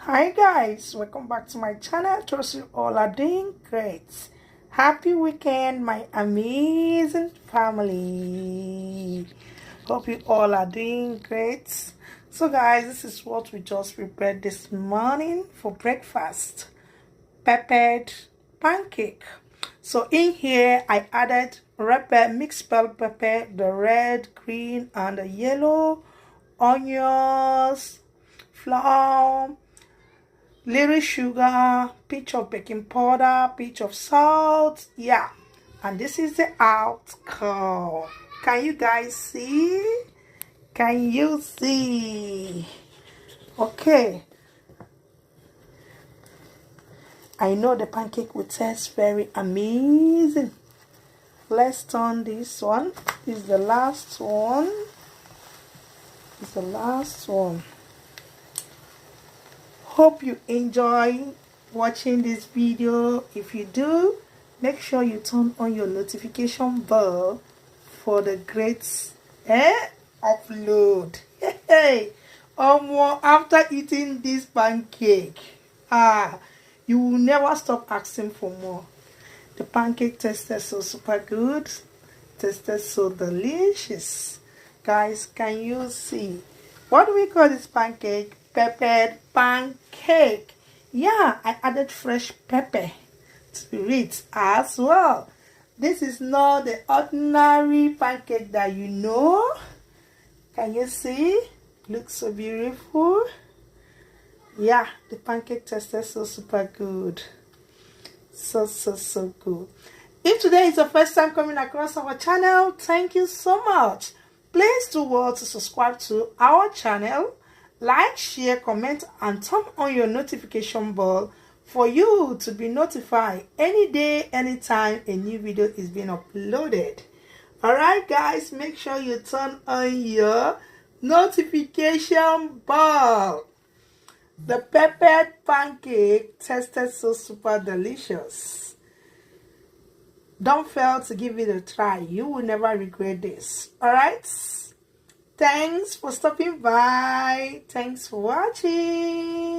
Hi guys, welcome back to my channel. Trust you all are doing great. Happy weekend, my amazing family. Hope you all are doing great. So guys, this is what we just prepared this morning for breakfast. Peppered pancake. So in here I added mixed bell pepper, the red, green and the yellow, onions, flour, little sugar, pinch of baking powder, pinch of salt. Yeah, and this is the outcome. Can you guys see? Can you see? Okay, I know the pancake will taste very amazing. Let's turn this one. This is the last one. This is the last one. Hope you enjoy watching this video. If you do, make sure you turn on your notification bell for the great upload. Hey, after eating this pancake, you will never stop asking for more. The pancake tasted so super good, tasted so delicious. Guys, can you see? What do we call this pancake? Peppered pancake. Yeah, I added fresh pepper to it as well. This is not the ordinary pancake that you know. Can you see? Looks so beautiful. Yeah, the pancake tasted so super good. So good. If today is the first time coming across our channel, thank you so much. Please do well to subscribe to our channel, like, share, comment and turn on your notification bell for you to be notified any day, anytime a new video is being uploaded. Alright guys, make sure you turn on your notification bell. The peppered pancake tasted so super delicious. Don't fail to give it a try. You will never regret this. Alright? Thanks for stopping by. Thanks for watching.